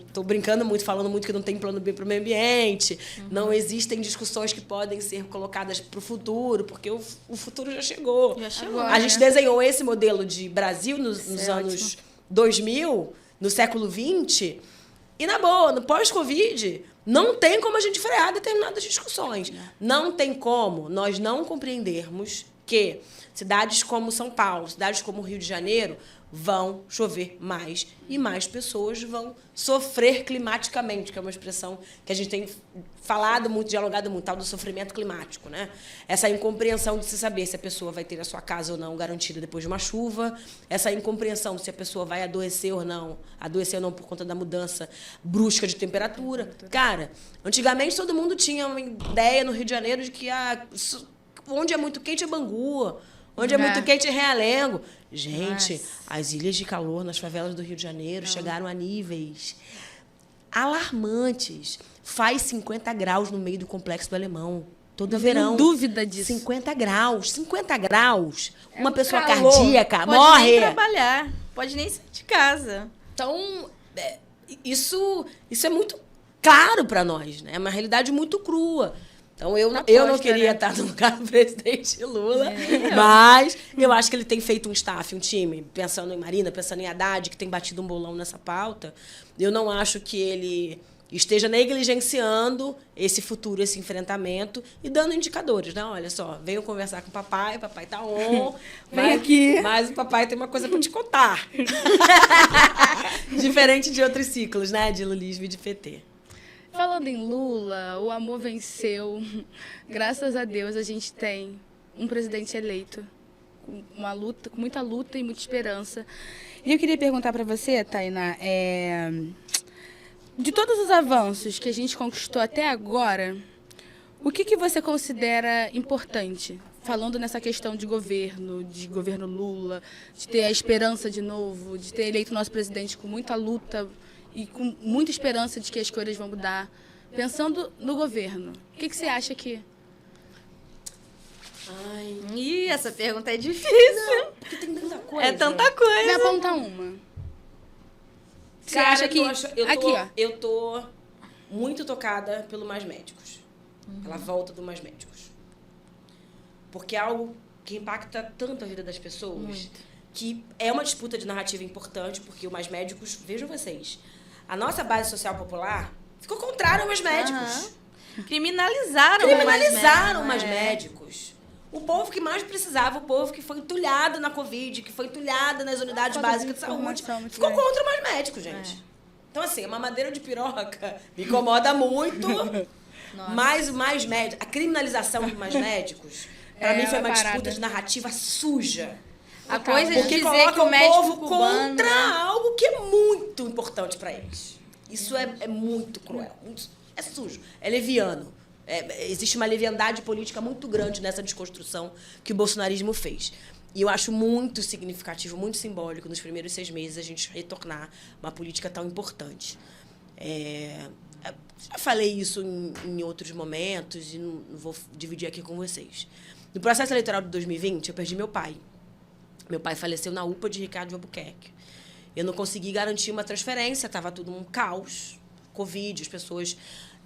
Estou brincando muito, falando muito que não tem plano B para o meio ambiente, não existem discussões que podem ser colocadas para o futuro, porque o futuro já chegou. A gente desenhou esse modelo de Brasil nos anos 2000, no século XX, e na boa, no pós-Covid, não tem como a gente frear determinadas discussões. Não tem como nós não compreendermos que cidades como São Paulo, cidades como Rio de Janeiro, vão chover mais e mais pessoas vão sofrer climaticamente, que é uma expressão que a gente tem falado muito, dialogado muito, tal do sofrimento climático, né? Essa incompreensão de se saber se a pessoa vai ter a sua casa ou não garantida depois de uma chuva, essa incompreensão de se a pessoa vai adoecer ou não por conta da mudança brusca de temperatura. Cara, antigamente todo mundo tinha uma ideia no Rio de Janeiro de que onde é muito quente é Bangu, onde é muito quente é Realengo. Gente, as ilhas de calor nas favelas do Rio de Janeiro chegaram a níveis alarmantes. Faz 50 graus no meio do Complexo do Alemão. Todo verão. Não tenho dúvida disso. 50 graus. 50 graus. Uma pessoa calor. cardíaca Pode morre. nem trabalhar. Pode nem sair de casa. Então, isso é muito claro para nós, né? É uma realidade muito crua. Então, eu não queria estar no lugar do presidente Lula, mas eu acho que ele tem feito um staff, um time, pensando em Marina, pensando em Haddad, que tem batido um bolão nessa pauta. Eu não acho que ele esteja negligenciando esse futuro, esse enfrentamento e dando indicadores, né? Olha só, venham conversar com o papai tá on, vem aqui. Mas o papai tem uma coisa para te contar. Diferente de outros ciclos, né? De lulismo e de PT. Falando em Lula, o amor venceu. Graças a Deus a gente tem um presidente eleito com muita luta e muita esperança. E eu queria perguntar para você, Tainá, de todos os avanços que a gente conquistou até agora, o que você considera importante? Falando nessa questão de governo Lula, de ter a esperança de novo, de ter eleito nosso presidente com muita luta e com muita esperança de que as coisas vão mudar. Pensando no governo, o que você acha que... Essa pergunta é difícil. Não, porque tem tanta coisa. É tanta coisa. Me aponta uma. Você acha que... Eu tô muito tocada pelo Mais Médicos. Pela volta do Mais Médicos. Porque é algo que impacta tanto a vida das pessoas. Que é uma disputa de narrativa importante, porque o Mais Médicos, vejam vocês, a nossa base social popular ficou contrária ao Mais Médicos. Criminalizaram o Mais Médicos. O povo que mais precisava, o povo que foi entulhado na Covid, que foi entulhado nas unidades básicas de saúde, ficou contra o Mais Médicos, gente. Então, assim, a mamadeira de piroca me incomoda muito, mas o Mais Médicos, a criminalização do Mais Médicos, para mim foi uma disputa de narrativa suja. A coisa de porque dizer que o médico povo contra algo que é muito importante para eles. Isso é muito cruel, é sujo, é leviano. Existe uma leviandade política muito grande nessa desconstrução que o bolsonarismo fez. E eu acho muito significativo, muito simbólico, nos primeiros 6 meses, a gente retornar uma política tão importante. Já falei isso em outros momentos e não vou dividir aqui com vocês. No processo eleitoral de 2020, eu perdi meu pai. Meu pai faleceu na UPA de Ricardo de Albuquerque. Eu não consegui garantir uma transferência, estava tudo um caos, Covid, as pessoas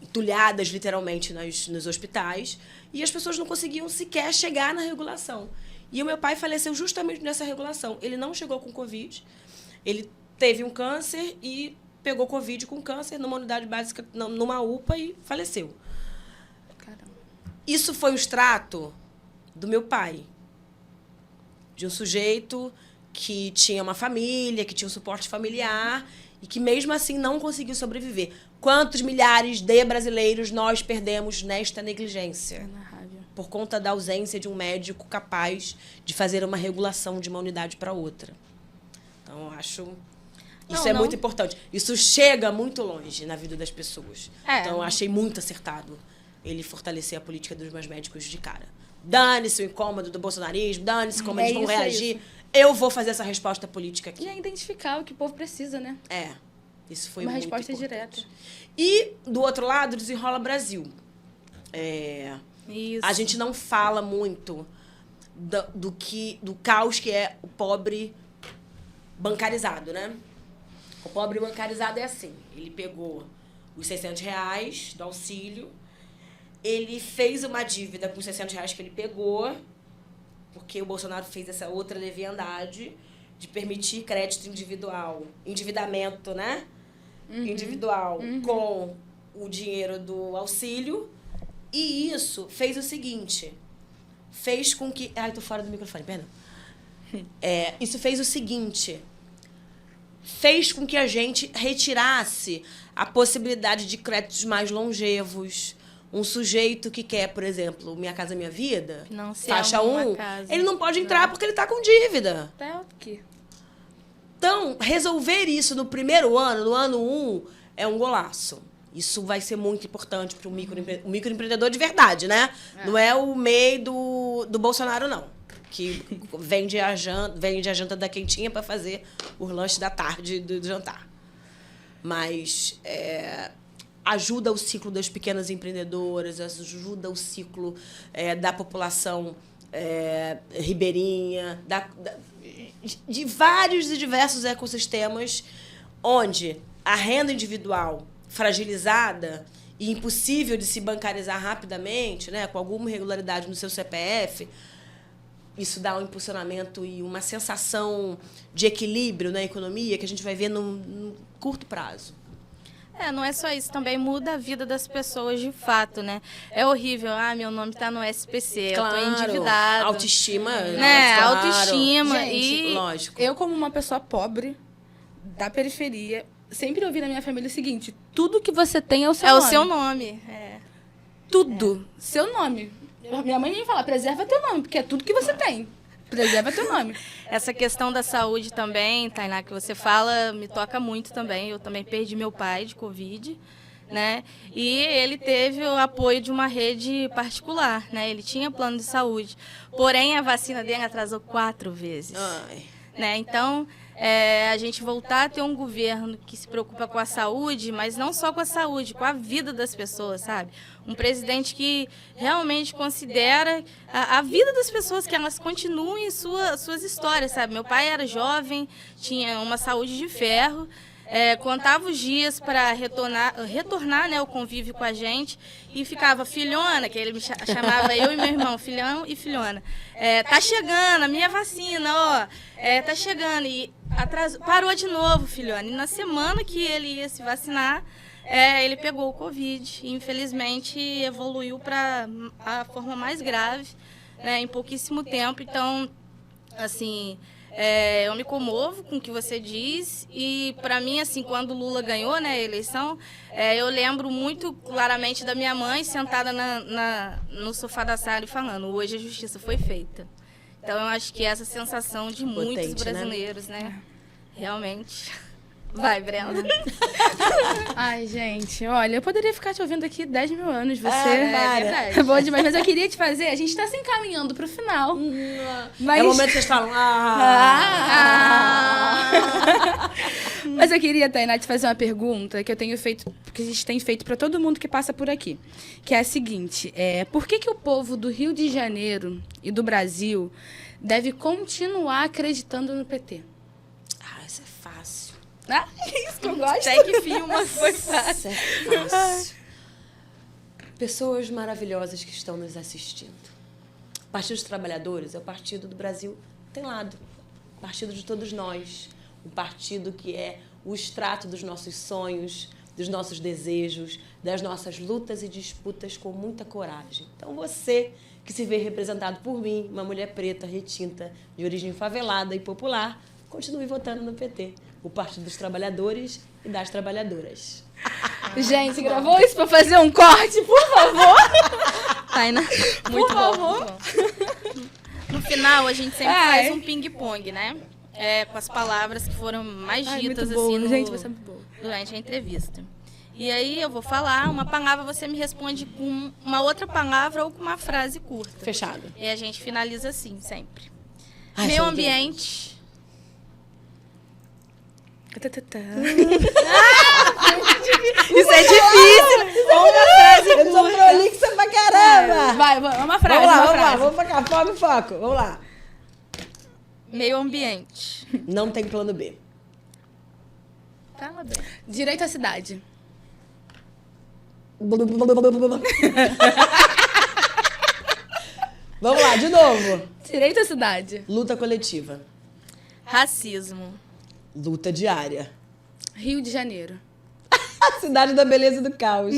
entulhadas literalmente nos hospitais, e as pessoas não conseguiam sequer chegar na regulação. E o meu pai faleceu justamente nessa regulação. Ele não chegou com Covid, ele teve um câncer e pegou Covid com câncer numa unidade básica, numa UPA, e faleceu. Caramba. Isso foi o extrato do meu pai, de um sujeito que tinha uma família, que tinha um suporte familiar e que, mesmo assim, não conseguiu sobreviver. Quantos milhares de brasileiros nós perdemos nesta negligência? Por conta da ausência de um médico capaz de fazer uma regulação de uma unidade para outra. Então, eu acho... Isso é muito importante. Isso chega muito longe na vida das pessoas. Então, eu achei muito acertado ele fortalecer a política dos mais médicos de cara. Dane-se o incômodo do bolsonarismo, dane-se como eles vão reagir. Eu vou fazer essa resposta política aqui. E é identificar o que o povo precisa, né? Isso foi uma muito resposta importante. direta. E, do outro lado, Desenrola Brasil. Isso. A gente não fala muito do caos que é o pobre bancarizado, né? O pobre bancarizado é assim. Ele pegou os R$600 do auxílio, ele fez uma dívida com os R$600 que ele pegou, porque o Bolsonaro fez essa outra leviandade de permitir crédito individual, endividamento, né? Individual com o dinheiro do auxílio. E isso fez o seguinte, fez com que... Ai, tô fora do microfone, perdão. Isso fez o seguinte, fez com que a gente retirasse a possibilidade de créditos mais longevos. Um sujeito que quer, por exemplo, Minha Casa Minha Vida, faixa 1, ele não pode entrar porque ele está com dívida. Então, resolver isso no primeiro ano, no ano 1, é um golaço. Isso vai ser muito importante para o microempreendedor de verdade, né? Não é o MEI do Bolsonaro, não. Que vende a janta da quentinha para fazer os lanches da tarde do jantar. Mas ajuda o ciclo das pequenas empreendedoras, ajuda o ciclo da população ribeirinha, de vários e diversos ecossistemas onde a renda individual fragilizada e impossível de se bancarizar rapidamente, né, com alguma irregularidade no seu CPF, isso dá um impulsionamento e uma sensação de equilíbrio na economia que a gente vai ver num curto prazo. Não é só isso, também muda a vida das pessoas de fato, né? É horrível, meu nome tá no SPC, claro, eu tô endividado. Autoestima, né? Claro. Autoestima. Gente, lógico. Eu, como uma pessoa pobre, da periferia, sempre ouvi na minha família o seguinte, tudo que você tem é o seu nome. É o seu nome. Tudo. Seu nome. Minha mãe me fala, preserva teu nome, porque é tudo que você tem. Preserva teu nome. Essa questão da saúde também, Tainá, que você fala, me toca muito também. Eu também perdi meu pai de Covid, né? E ele teve o apoio de uma rede particular, né? Ele tinha plano de saúde. Porém, a vacina dele atrasou 4 vezes. Né? Então, a gente voltar a ter um governo que se preocupa com a saúde, mas não só com a saúde, com a vida das pessoas, sabe? Um presidente que realmente considera a vida das pessoas, que elas continuem suas histórias, sabe? Meu pai era jovem, tinha uma saúde de ferro, contava os dias para retornar, né, o convívio com a gente, e ficava, filhona, que ele me chamava eu e meu irmão, filhão e filhona. Tá chegando a minha vacina, ó, tá chegando. E parou de novo, filhona. E na semana que ele ia se vacinar, ele pegou o Covid e, infelizmente, evoluiu para a forma mais grave, né, em pouquíssimo tempo. Então, assim... eu me comovo com o que você diz e, para mim, assim, quando o Lula ganhou, né, a eleição, eu lembro muito claramente da minha mãe sentada no sofá da sala e falando, hoje a justiça foi feita. Então, eu acho que essa sensação de muitos brasileiros, né, realmente... Vai, Brenda. Ai, gente, olha, eu poderia ficar te ouvindo aqui 10 mil anos, você... É verdade. É bom demais, mas eu queria te fazer, a gente tá se encaminhando pro final. Mas... É o momento que vocês falam... Mas eu queria, Tainá, te fazer uma pergunta que eu tenho feito, que a gente tem feito para todo mundo que passa por aqui, que é a seguinte, por que o povo do Rio de Janeiro e do Brasil deve continuar acreditando no PT? isso é fácil. Ah, isso que eu gosto. Até que filma foi fácil. Isso é fácil. Pessoas maravilhosas que estão nos assistindo. O Partido dos Trabalhadores é o partido do Brasil tem lado. O partido de todos nós. Um partido que é o extrato dos nossos sonhos, dos nossos desejos, das nossas lutas e disputas com muita coragem. Então você que se vê representado por mim, uma mulher preta, retinta, de origem favelada e popular, continue votando no PT, o Partido dos Trabalhadores e das Trabalhadoras. Gente, gravou isso pra fazer um corte, por favor? Tainá, Por favor. muito bom. No final, a gente sempre Ai. faz um ping-pong, né? Com as palavras que foram mais Ai, ditas, muito boa. assim, Gente, você é muito boa. durante a entrevista. E aí eu vou falar uma palavra, você me responde com uma outra palavra ou com uma frase curta. Fechado. E a gente finaliza assim, sempre. Ai, Meio sou ambiente. Isso é difícil. Eu sou prolixa pra caramba! Vai, uma frase, Vamos lá, uma vamos lá, frase. vamos focar, foco, vamos lá. Meio ambiente. Não tem plano B. Fala bem. Direito à cidade. Vamos lá, de novo. Direito à cidade. Luta coletiva. Racismo. Luta diária. Rio de Janeiro. A cidade da beleza e do caos.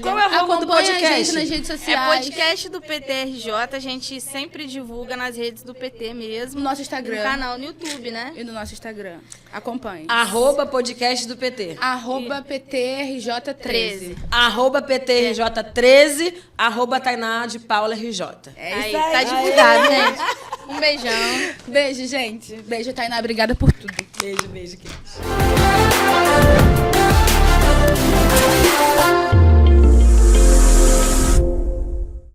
Qual é o arroba do Acompanha a podcast? gente nas redes É sociais. podcast do PTRJ, a gente sempre divulga nas redes do PT mesmo. No nosso No Instagram. canal no YouTube, né? E no nosso Instagram. Acompanhe. Arroba podcast do PT. Arroba PTRJ13. Arroba PTRJ13. Arroba Tainá de Paula RJ. É Aí, isso aí. tá divulgado, gente. Um beijão. Beijo, gente. Beijo, Tainá. Obrigada por tudo. Beijo, queridos.